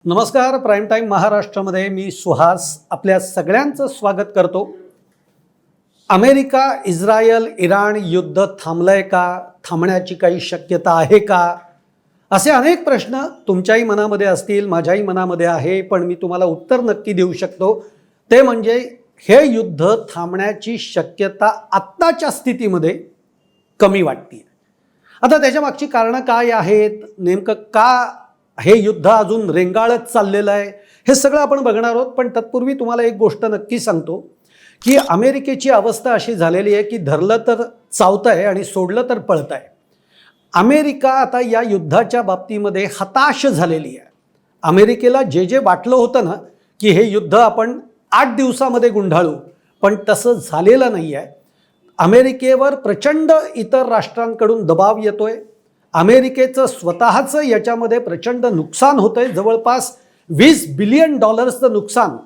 नमस्कार. Prime time महाराष्ट्रामध्ये मी सुहास आपल्या सगळ्यांचं स्वागत करतो. अमेरिका, इस्रायल, इराण युद्ध थांबलंय का? थांबण्याची काही शक्यता आहे का? असे अनेक प्रश्न तुमच्याही मनामध्ये असतील, माझ्याही मनामध्ये आहे, पण मी तुम्हाला उत्तर नक्की देऊ शकतो. ते म्हणजे हे युद्ध थांबण्याची शक्यता आत्ताच्या स्थितीमध्ये कमी वाटते. आता त्याच्या मागची कारणं काय आहेत? नेमकं का हे युद्ध अजून रेंगाळत चाललेलं आहे? हे सगळं आपण बघणार आहोत. पण तत्पूर्वी तुम्हाला एक गोष्ट नक्की सांगतो की अमेरिकेची अवस्था अशी झालेली आहे की धरलं तर चावतंय आणि सोडलं तर पळतंय. अमेरिका आता या युद्धाच्या बाबतीमध्ये हताश झालेली आहे. अमेरिकेला जे जे वाटलं होतं ना की हे युद्ध आपण 8 दिवसामध्ये गुंडाळू, पण तसं झालेलं नाही आहे. अमेरिकेवर प्रचंड इतर राष्ट्रांकडून दबाव येतोय. अमेरिकेचं स्वतःचं याच्यामध्ये प्रचंड नुकसान होतंय. जवळपास $20 बिलियन नुकसान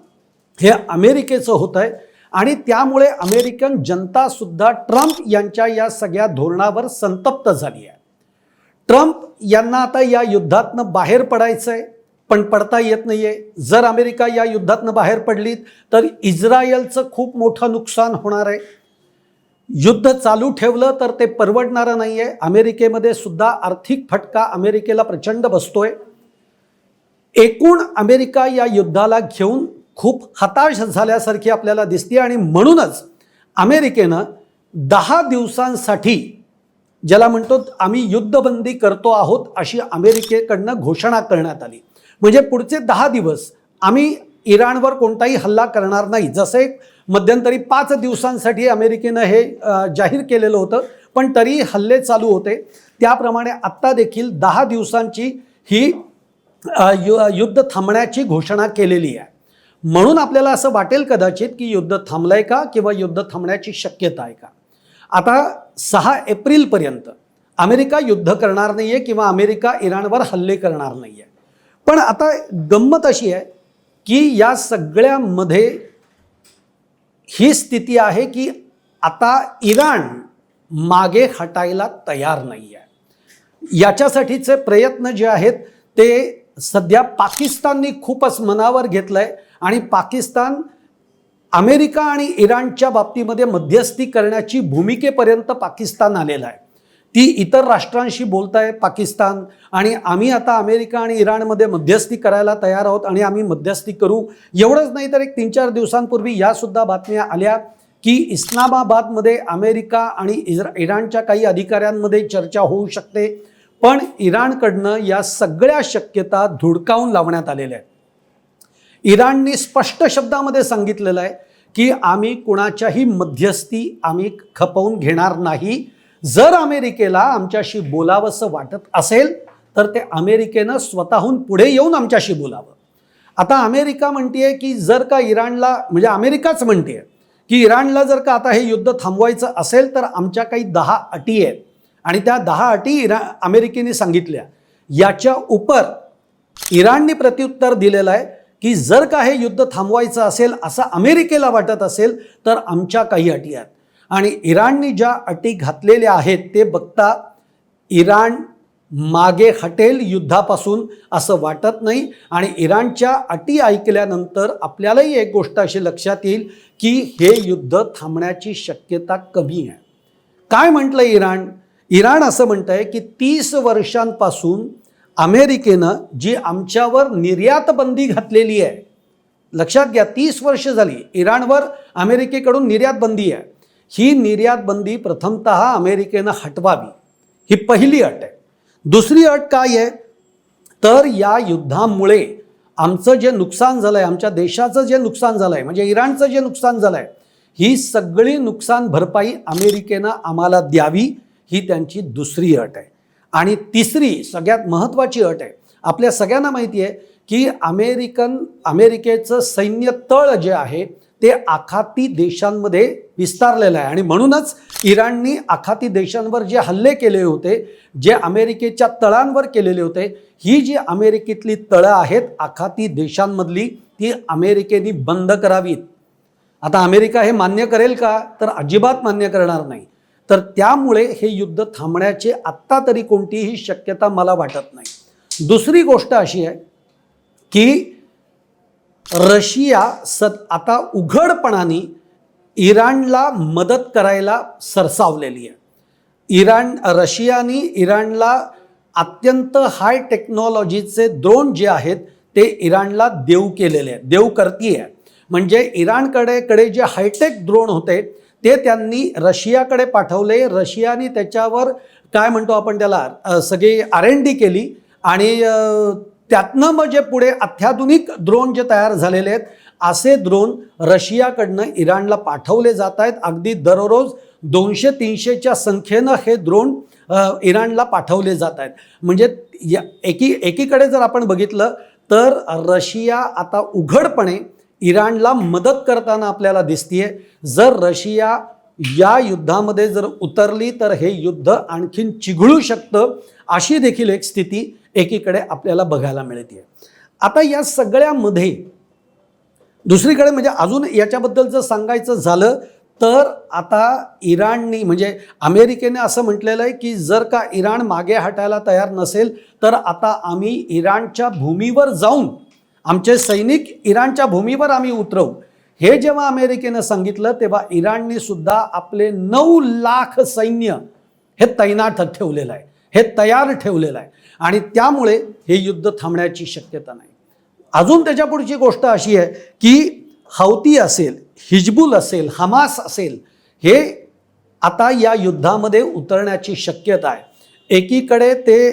हे अमेरिकेचं होत आहे. आणि त्यामुळे अमेरिकन जनतासुद्धा ट्रम्प यांच्या या सगळ्या धोरणावर संतप्त झाली आहे. ट्रम्प यांना आता या युद्धातनं बाहेर पडायचं आहे, पण पडता येत नाही आहे. जर अमेरिका या युद्धातनं बाहेर पडली तर इस्रायलचं खूप मोठं नुकसान होणार आहे. युद्ध चालू ठेवलं तर ते परवडणारं नाही आहे. अमेरिकेमध्ये सुद्धा आर्थिक फटका अमेरिकेला प्रचंड बसतोय. एकूण अमेरिका या युद्धाला घेऊन खूप हताश झाल्यासारखी आपल्याला दिसते. आणि म्हणूनच अमेरिकेनं 10 दिवसांसाठी, ज्याला म्हणतो आम्ही युद्धबंदी करतो आहोत, अशी अमेरिकेकडनं घोषणा करण्यात आली. म्हणजे पुढचे 10 दिवस आम्ही इराणवर कोणताही हल्ला करणार नाही. जसे मध्यंतरी 5 दिवसांसाठी अमेरिकेनं हे जाहीर केलेलं होतं, पण तरी हल्ले चालू होते. त्याप्रमाणे आत्ता देखील 10 दिवसांची ही युद्ध थांबण्याची घोषणा केलेली आहे. म्हणून आपल्याला असं वाटेल कदाचित की युद्ध थांबलंय का किंवा युद्ध थांबण्याची शक्यता आहे का. आता 6 एप्रिलपर्यंत अमेरिका युद्ध करणार नाही आहे किंवा अमेरिका इराणवर हल्ले करणार नाही आहे. पण आता गंमत अशी आहे की या सगळ्यामध्ये ही स्थिती आहे की आता इराण मागे हटायला तयार नाही आहे. याच्यासाठीचे प्रयत्न जे आहेत ते सध्या पाकिस्तानने खूपच मनावर घेतलंय. आणि पाकिस्तान अमेरिका आणि इराणच्या बाबतीमध्ये मध्यस्थी करण्याची भूमिकेपर्यंत पाकिस्तान आलेला आहे. ती इतर राष्ट्रांशी बोलताय पाकिस्तान, आणि आम्ही आता अमेरिका आणि इराणमध्ये मध्यस्थी करायला तयार आहोत आणि आम्ही मध्यस्थी करू. एवढंच नाही तर एक 3-4 दिवसांपूर्वी यासुद्धा बातम्या आल्या की इस्लामाबादमध्ये अमेरिका आणि इराणच्या काही अधिकाऱ्यांमध्ये चर्चा होऊ शकते. पण इराणकडनं या सगळ्या शक्यता धुडकावून लावण्यात आलेल्या आहेत. इराणने स्पष्ट शब्दामध्ये सांगितलेलं आहे की आम्ही कुणाच्याही मध्यस्थी आम्ही खपवून घेणार नाही. जर अमेरिकेला आमच्याशी बोलावंसं वाटत असेल तर ते अमेरिकेनं स्वतःहून पुढे येऊन आमच्याशी बोलावं. आता अमेरिका म्हणते की जर का इराणला, म्हणजे अमेरिकाच म्हणते की इराणला जर का आता हे युद्ध थांबवायचं असेल तर आमच्या काही 10 अटी आहेत. आणि त्या 10 अटी अमेरिकेने सांगितल्या. याच्या उपर इराणने प्रत्युत्तर दिलेलं आहे की जर का हे युद्ध थांबवायचं असेल असं अमेरिकेला वाटत असेल तर आमच्या काही अटी आहेत. आणि इराणने ज्या अटी घातलेल्या आहेत ते बघता इराण मागे हटेल युद्धापासून असं वाटत नाही. आणि इराणच्या अटी ऐकल्यानंतर आपल्यालाही एक गोष्ट अशी लक्षात येईल की हे युद्ध थांबण्याची शक्यता कमी आहे. काय म्हटलं इराण? इराण असं म्हणत आहे की 30 वर्षांपासून अमेरिकेनं जी आमच्यावर निर्यात बंदी घातलेली आहे, लक्षात घ्या 30 वर्ष झाली इराणवर अमेरिकेकडून निर्यात बंदी आहे. ही निर्यात बंदी प्रथमतः अमेरिकेनं हटवावी, ही पहिली अट आहे. दुसरी अट काय आहे तर या युद्धामुळे आमचं जे नुकसान झालं आहे, आमच्या देशाचं जे नुकसान झालं आहे, म्हणजे इराणचं जे नुकसान झालं आहे, ही सगळी नुकसान भरपाई अमेरिकेनं आम्हाला द्यावी, ही त्यांची दुसरी अट आहे. आणि तिसरी सगळ्यात महत्त्वाची अट आहे, आपल्या सगळ्यांना माहिती आहे की अमेरिकेचं सैन्य तळ जे आहे ते आखाती देशांमध्ये विस्तारलेलं आहे. आणि म्हणूनच इराणनी आखाती देशांवर जे हल्ले केले होते, जे अमेरिकेच्या तळांवर केलेले होते, ही जी अमेरिकेतली तळं आहेत आखाती देशांमधली, ती अमेरिकेने बंद करावीत. आता अमेरिका हे मान्य करेल का? तर अजिबात मान्य करणार नाही. तर त्यामुळे हे युद्ध थांबण्याची आत्ता तरी कोणतीही शक्यता मला वाटत नाही. दुसरी गोष्ट अशी आहे की रशिया आता उघडपणाने इराणला मदत करायला सरसावलेली आहे. रशियाने इराणला अत्यंत हाय टेक्नॉलॉजीचे ड्रोन जे आहेत ते इराणला देऊ केलेले आहेत, देऊ करतीये. म्हणजे इराणकडे जे हायटेक ड्रोन होते ते त्यांनी रशियाकडे पाठवले. रशियाने त्याच्यावर काय म्हणतो आपण त्याला सगळी R&D केली आणि त्यातनं मग जे पुढे अत्याधुनिक ड्रोन जे तयार झालेले आहेत असे ड्रोन रशियाकडनं इराणला पाठवले जात आहेत. अगदी दररोज 200-300च्या संख्येनं हे ड्रोन इराणला पाठवले जात आहेत. म्हणजे एकीकडे जर आपण बघितलं तर रशिया आता उघडपणे इराणला मदत करताना आपल्याला दिसतीये. जर रशिया या युद्धामध्ये जर उतरली तर हे युद्ध आणखीन चिघळू शकतं, अशी देखील एक स्थिती एकीकडे आपल्याला बघायला मिळते. आता या सगळ्यामध्ये दुसरीकडे म्हणजे अजून याच्याबद्दल जर सांगायचं झालं तर आता इराणनी म्हणजे अमेरिकेने असं म्हटलेलं आहे की जर का इराण मागे हटायला तयार नसेल तर आता आम्ही इराणच्या भूमीवर जाऊन आमचे सैनिक इराणच्या भूमीवर आम्ही उतरवू. हे जेव्हा अमेरिकेनं सांगितलं तेव्हा इराणने सुद्धा आपले 9 लाख सैन्य हे तैनात ठेवलेलं आहे, हे तयार ठेवलेलं आहे आणि त्यामुळे हे युद्ध थांबण्याची शक्यता नाही. अजून त्याच्या पुढची गोष्ट अशी आहे की हौती असेल, हिजबुल असेल, हमास असेल, हे आता या युद्धामध्ये उतरण्याची शक्यता आहे. एकीकडे ते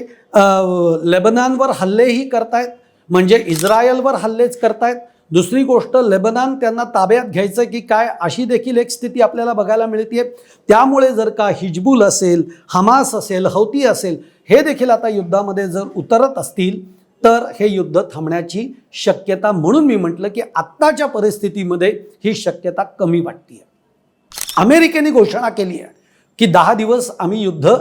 लेबनॉनवर हल्लेही करतायत, म्हणजे इस्रायलवर हल्लेच करतायत. दुसरी गोष्ट लेबनॉन त्यांना ताब्यात घ्यायचं की काय अशी देखील एक स्थिती आपल्याला बघायला मिळते. त्यामुळे जर का हिजबुल असेल, हमास असेल, हौती असेल, हे देखील आता युद्धामध्ये जर उतरत असतील तर हे युद्ध थांबण्याची शक्यता, म्हणून मी म्हटलं की आत्ताच्या परिस्थितीमध्ये ही शक्यता कमी वाटते. अमेरिकेने घोषणा केली आहे की 10 दिवस आम्ही युद्ध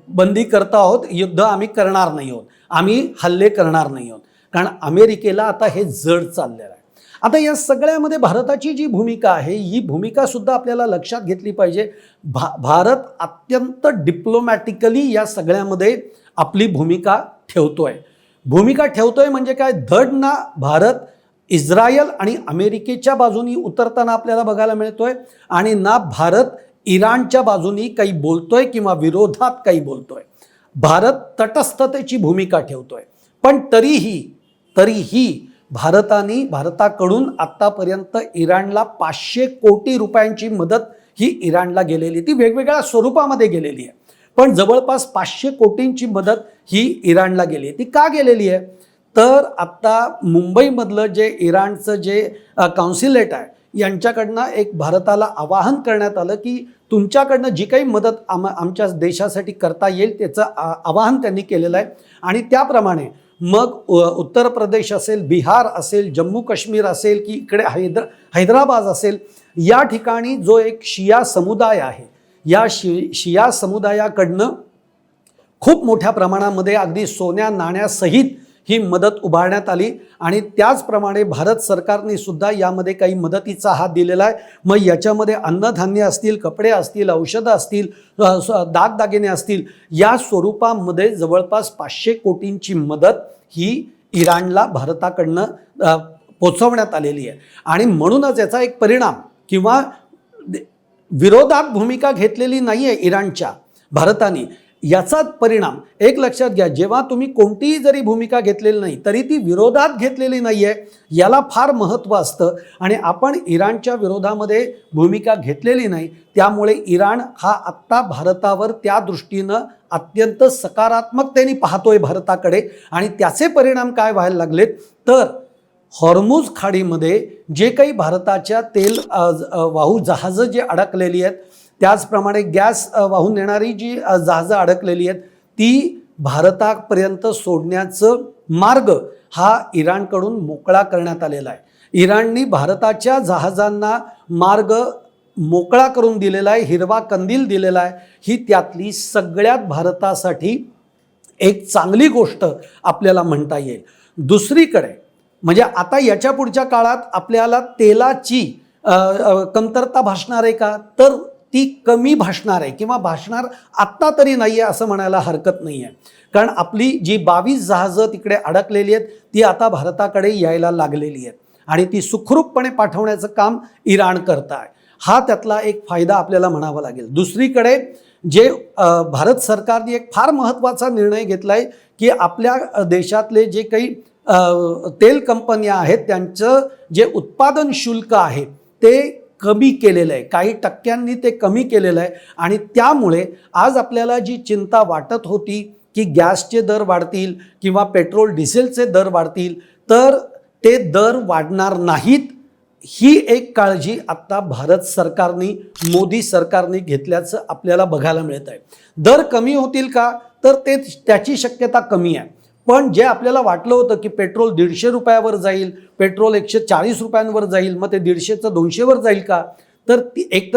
बंदी करत आहोत, युद्ध आम्ही करणार नाही आहोत, आम्ही हल्ले करणार नाही आहोत, कारण अमेरिकेला आता हे जड चाललेलं आहे. आता या सगळ्यामध्ये भारताची जी भूमिका आहे ही भूमिका सुद्धा आपल्याला लक्षात घेतली पाहिजे. भारत अत्यंत डिप्लोमॅटिकली या सगळ्यामध्ये आपली भूमिका ठेवतोय. भूमिका ठेवतोय म्हणजे काय, धड ना भारत इस्रायल आणि अमेरिकेच्या बाजूनी उतरताना आपल्याला बघायला मिळतोय आणि ना भारत इराणच्या बाजूनी काही बोलतोय किंवा विरोधात काही बोलतोय. भारत तटस्थतेची भूमिका ठेवतोय. पण तरीही भारताकडून आतापर्यंत इराणला 500 कोटी रुपयांची मदत ही इराणला गेलेली, ती वेगवेगळ्या स्वरूपामध्ये गेलेली आहे. पण जवळपास 500 कोटींची मदत ही इराणला गेली. ती का गेलेली आहे तर आता मुंबईमधलं जे इराणचं जे कॉन्सिलेट आहे यांच्याकडनं एक भारताला आवाहन करण्यात आलं की तुमच्याकडनं जी काही मदत आमच्या देशासाठी करता येईल त्याचं आवाहन त्यांनी केलेलं आहे. आणि त्याप्रमाणे मग उत्तर प्रदेश असेल, बिहार असेल, जम्मू काश्मीर असेल की इकडे हैदराबाद असेल, या ठिकाणी जो एक शिया समुदाय आहे या शिया समुदायाकडनं खूप मोठ्या प्रमाणामध्ये अगदी सोन्या नाण्यासहित ही मदत उभारण्यात आली. आणि त्याचप्रमाणे भारत सरकारने सुद्धा यामध्ये काही मदतीचा हात दिलेला आहे. मग याच्यामध्ये अन्नधान्य असतील, कपडे असतील, औषधं असतील, दागदागिने असतील, या स्वरूपामध्ये जवळपास 500 कोटींची मदत ही इराणला भारताकडनं पोचवण्यात आलेली आहे. आणि म्हणूनच याचा एक परिणाम किंवा विरोधात भूमिका घेतलेली नाही आहे इराणच्या भारताने, याचाच परिणाम एक लक्षात घ्या. जेव्हा तुम्ही कोणतीही जरी भूमिका घेतलेली नाही तरी ती विरोधात घेतलेली नाही आहे, याला फार महत्त्व असतं. आणि आपण इराणच्या विरोधामध्ये भूमिका घेतलेली नाही, त्यामुळे इराण हा आत्ता भारतावर त्या दृष्टीनं अत्यंत सकारात्मकतेने पाहतोय भारताकडे. आणि त्याचे परिणाम काय व्हायला लागलेत तर हॉर्मुझ खाडीमध्ये जे काही भारताच्या तेल वाहू जहाजं जी अडकलेली आहेत, त्याचप्रमाणे गॅस वाहून नेणारी जी जहाजं अडकलेली आहेत ती भारतापर्यंत सोडण्याचं मार्ग हा इराणकडून मोकळा करण्यात आलेला आहे. इराणनी भारताच्या जहाजांना मार्ग मोकळा करून दिलेला आहे, हिरवा कंदील दिलेला आहे. ही त्यातली सगळ्यात भारतासाठी एक चांगली गोष्ट आपल्याला म्हणता येईल. दुसरीकडे म्हणजे आता याच्या पुढच्या काळात आपल्याला तेलाची कमतरता भासणार आहे का तर ती कमी भासणार आहे किंवा भासणार आत्ता तरी नाही आहे असं म्हणायला हरकत नाही आहे. कारण आपली जी 22 जहाजं तिकडे अडकलेली आहेत ती आता भारताकडे यायला लागलेली आहेत आणि ती सुखरूपपणे पाठवण्याचं काम इराण करत आहे. हा त्यातला एक फायदा आपल्याला म्हणावा लागेल. दुसरीकडे जे भारत सरकारने एक फार महत्त्वाचा निर्णय घेतला आहे की आपल्या देशातले जे काही तेल कंपन्या आहेत त्यांचं जे उत्पादन शुल्क आहे ते कमी केलेलं आहे, काही टक्क्यांनी ते कमी केलेलं आहे. आणि त्यामुळे आज आपल्याला जी चिंता वाटत होती की गॅसचे दर वाढतील किंवा पेट्रोल डिझेलचे दर वाढतील, तर ते दर वाढणार नाहीत. ही एक काळजी आत्ता भारत सरकारने, मोदी सरकारने घेतल्याचं आपल्याला बघायला मिळत आहे. दर कमी होतील का, तर त्याची शक्यता कमी आहे. पण जे आपल्याला वाटलं होतं की पेट्रोल 150 रुपयावर जाईल, पेट्रोल 140 रुपयांवर जाईल, मग ते 150चं 200वर जाईल का, तर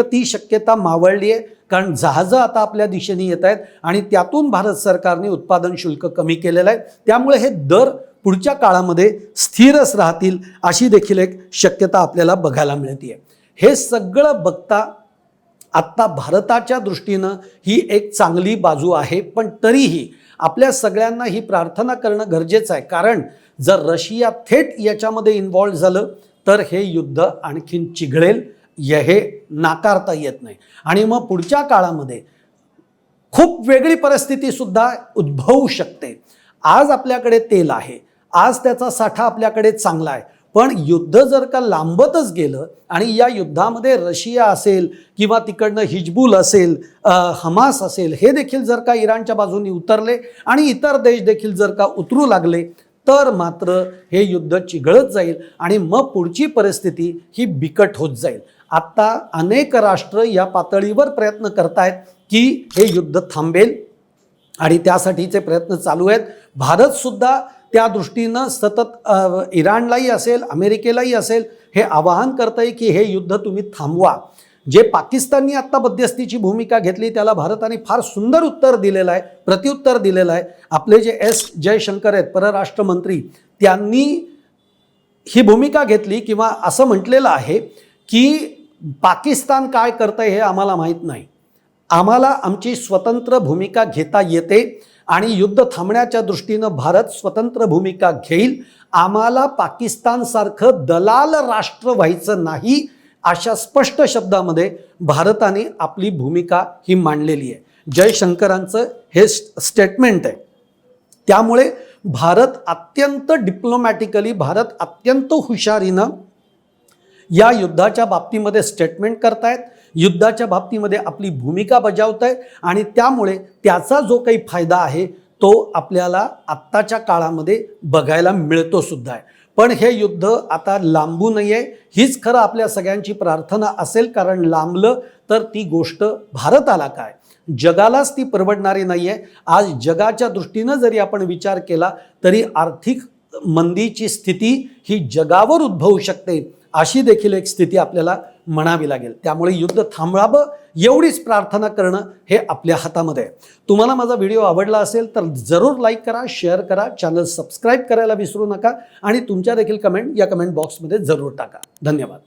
ती शक्यता मावळली आहे. कारण जहाजं आता आपल्या दिशेने येत आहेत आणि त्यातून भारत सरकारने उत्पादन शुल्क कमी केलेलं आहे. त्यामुळे हे दर पुढच्या काळामध्ये स्थिरच राहतील अशी देखील एक शक्यता आपल्याला बघायला मिळते. हे सगळं बघता आत्ता भारताच्या दृष्टीनं ही एक चांगली बाजू आहे. पण तरीही आपल्या सगळ्यांना ही प्रार्थना करणं गरजेचं आहे, कारण जर रशिया थेट याच्यामध्ये इन्व्हॉल्व झालं तर हे युद्ध आणखीन चिघळेल, हे नाकारता येत नाही. आणि मग पुढच्या काळामध्ये खूप वेगळी परिस्थिती सुद्धा उद्भवू शकते. आज आपल्याकडे तेल आहे, आज त्याचा साठा आपल्याकडे चांगला आहे, पण युद्ध जर का लांबतच गेलं आणि या युद्धामध्ये रशिया असेल किंवा तिकडनं हिजबुल असेल, हमास असेल, हे देखील जर का इराणच्या बाजूने उतरले आणि इतर देश देखील जर का उतरू लागले, तर मात्र हे युद्ध चिघळत जाईल आणि मग पुढची परिस्थिती ही बिकट होत जाईल. आत्ता अनेक राष्ट्र या पातळीवर प्रयत्न करतायत की हे युद्ध थांबेल आणि त्यासाठीचे प्रयत्न चालू आहेत. भारतसुद्धा त्या दृष्टीनं सतत इराणलाही असेल, अमेरिकेलाही असेल, हे आवाहन करतंय की हे युद्ध तुम्ही थांबवा. जे पाकिस्ताननी आत्ता मध्यस्थीची भूमिका घेतली त्याला भारताने फार सुंदर उत्तर दिलेलं आहे, प्रत्युत्तर दिलेलं आहे. आपले जे जयशंकर आहेत परराष्ट्र मंत्री, त्यांनी ही भूमिका घेतली किंवा असं म्हटलेलं आहे की पाकिस्तान काय करतंय हे आम्हाला माहीत नाही, आम्हाला आमची स्वतंत्र भूमिका घेता येते आणि युद्ध थांबण्याच्या दृष्टीनं भारत स्वतंत्र भूमिका घेईल. आम्हाला पाकिस्तानसारखं दलाल राष्ट्र व्हायचं नाही, अशा स्पष्ट शब्दामध्ये भारताने आपली भूमिका ही मांडलेली आहे. जयशंकरांचं हे स्टेटमेंट आहे. त्यामुळे भारत अत्यंत डिप्लोमॅटिकली, भारत अत्यंत हुशारीनं या युद्धाच्या बाबतीमध्ये स्टेटमेंट करतायत, युद्धाच्या बाबतीमध्ये आपली भूमिका बजावतायत आणि त्यामुळे त्याचा जो काही फायदा आहे तो आपल्याला आत्ताच्या काळामध्ये बघायला मिळतो सुद्धा आहे. पण हे युद्ध आता लांबू नये हीच खरं आपल्या सगळ्यांची प्रार्थना असेल, कारण लांबलं तर ती गोष्ट भारताला काय, जगालाच ती परवडणारी नाही आहे. आज जगाच्या दृष्टीनं जरी आपण विचार केला तरी आर्थिक मंदीची स्थिती ही जगावर उद्भवू शकते, अशी देखील एक स्थिती आपल्याला म्हणावी लागेल. त्यामुळे युद्ध थांबवावं एवढीच प्रार्थना करणं हे आपल्या हातामध्ये आहे. तुम्हाला माझा व्हिडिओ आवडला असेल तर जरूर लाईक करा, शेअर करा, चॅनल सबस्क्राईब करायला विसरू नका आणि तुमच्या देखील कमेंट या कमेंट बॉक्समध्ये जरूर टाका. धन्यवाद.